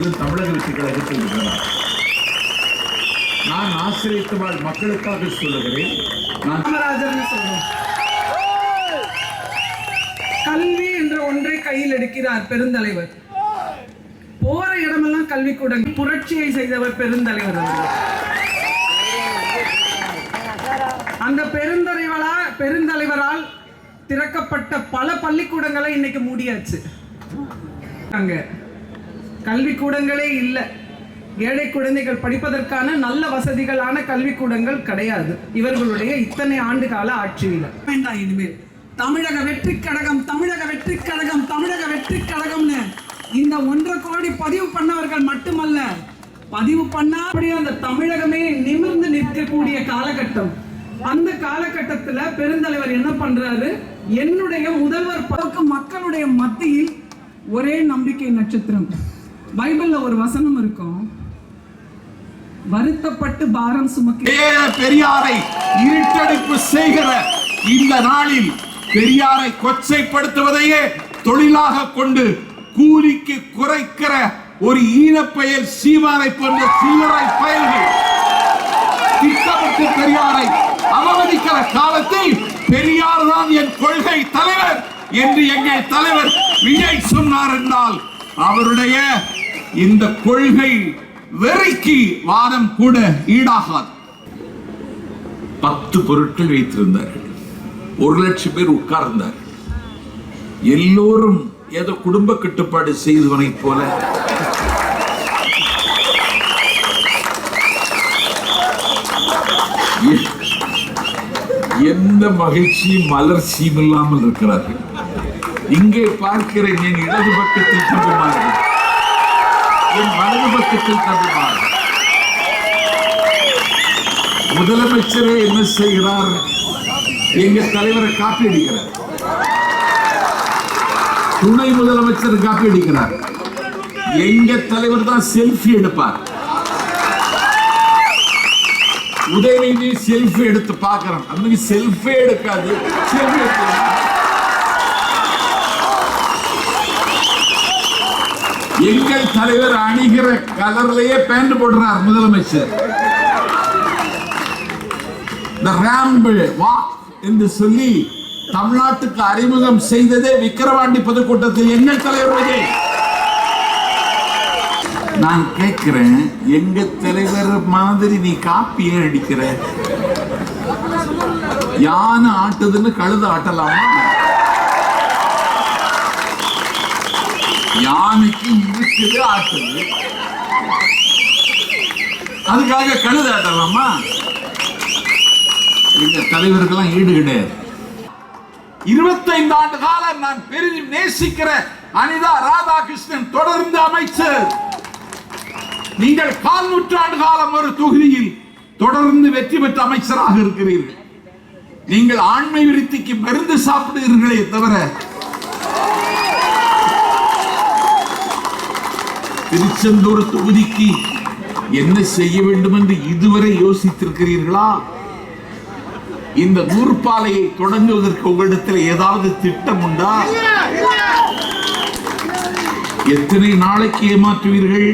தமிழக வெற்றி கழகத்தில் இருக்கிறார். நான் ஆசிரியத்து வாழ் மக்களுக்காக சொல்லுகிறேன். நான் கல்வி என்ற ஒன்றை கையில் எடுக்கிறார் பெருந்தலைவர். போற இடமெல்லாம் கல்விக்கூடம். புரட்சியை செய்தவர் பெருந்தலைவர் அவர்கள். அந்த பெருந்தலைவரால் திறக்கப்பட்ட பல பள்ளிக்கூடங்களை இன்னைக்கு மூடியாச்சு. அங்க கல்விக்கூடங்களே இல்லை. ஏழை குழந்தைகள் படிப்பதற்கான நல்ல வசதிகளான கல்விக்கூடங்கள் கிடையாது இவர்களுடைய இத்தனை ஆண்டு கால ஆட்சியில். வேண்டாம் இனிமேல் தமிழக வெற்றி கழகம், தமிழக வெற்றி கழகம், தமிழக வெற்றி கழகம்னு இந்த 1.5 கோடி பதிவு பண்ணவர்கள் மட்டுமல்ல, பதிவு பண்ணா அப்படியே அந்த தமிழகமே நிமிர்ந்து நிற்கக்கூடிய காலகட்டம். அந்த காலகட்டத்தில் பெருந்தலைவர் என்ன பண்றாரு? என்னுடைய முதல்வர் மக்களுடைய மத்தியில் ஒரே நம்பிக்கை நட்சத்திரம். பைபிள்ல ஒரு வசனம் இருக்கும், வருத்தப்பட்டு பாரம் சுமக்க பெரியாரை இருட்டடிப்பு செய்கிற இந்த நாளில் பெரியாரை கொச்சைப்படுத்துவதையே தொழிலாக கொண்டு கூலிக்கு குறைக்கிற ஒரு ஈனப்பெயர் சீமானை போன்ற சில்லறை பயல்கள் திட்டமிட்டு பெரியாரை அவமதிக்கிற காலத்தில் பெரியார் தான் என் கொள்கை தலைவர் என்று எங்கள் தலைவர் விஜய் சொன்னார் என்றால் அவருடைய இந்த கொள்கை வெறிக்கு வாதம் கூட ஈடாகாது. 10 பொருட்கள் வைத்திருந்தார்கள். 1 லட்சம் பேர் உட்கார்ந்தார். எல்லோரும் ஏதோ குடும்ப கட்டுப்பாடு செய்தவனை போல எந்த மகிழ்ச்சியும் மலர்ச்சியும் இல்லாமல் இருக்கிறார்கள். இங்கே பார்க்கிறேன், என் இடது பக்கத்தில் தம்புமார்கள், என் வலது பக்கத்தில் தம்புமார்கள். முதலமைச்சரே என்ன செய்கிறார்? எங்க தலைவரை காப்பி அடிக்கிறார். துணை முதலமைச்சர் காப்பி அடிக்கிறார். எங்க தலைவர் தான் செல்ஃபி எடுப்பார். உதயநிதி செல்ஃபி எடுத்து பார்க்கிறோம். அன்னைக்கு செல்ஃபி எடுக்காது, செல்ஃபி எடுக்க. எங்கள் தலைவர் அணிகிற கலர்லயே பேண்ட் போடுறார் முதலமைச்சர். என்று சொல்லி தமிழ்நாட்டுக்கு அறிமுகம் செய்ததே விக்கிரவாண்டி பொதுக்கூட்டத்தில் எங்கள் தலைவர் விஜய். நான் கேட்கிறேன், எங்க தலைவர் மாதிரி நீ காப்பியே அடிக்கிற? யானை ஆட்டுதுன்னு கழுத ஆட்டலாமா? யானைக்கு இருக்குது ஆட்டுது, அதுக்காக கழுத ஆட்டலாமா? எங்க தலைவர்கள்லாம் ஈடு கிடையாது. 25 ஆண்டு காலம் நான் பெரிதும் நேசிக்கிற அனிதா ராதாகிருஷ்ணன் தொடர்ந்து அமைச்சர். நீங்கள் 4 நூற்றாண்டு காலம் ஒரு தொகுதியில் தொடர்ந்து வெற்றி பெற்ற அமைச்சராக இருக்கிறீர்கள். நீங்கள் ஆண்மை விருத்திக்கு மருந்து சாப்பிடுகிறீர்களே தவிர திருச்செந்தூர் தொகுதிக்கு என்ன செய்ய வேண்டும் என்று இதுவரை யோசித்திருக்கிறீர்களா? இந்த நூற்பாலையை தொடங்குவதற்கு உங்களிடத்தில் ஏதாவது திட்டம் உண்டா? எத்தனை நாளைக்கு ஏமாற்றுவீர்கள்?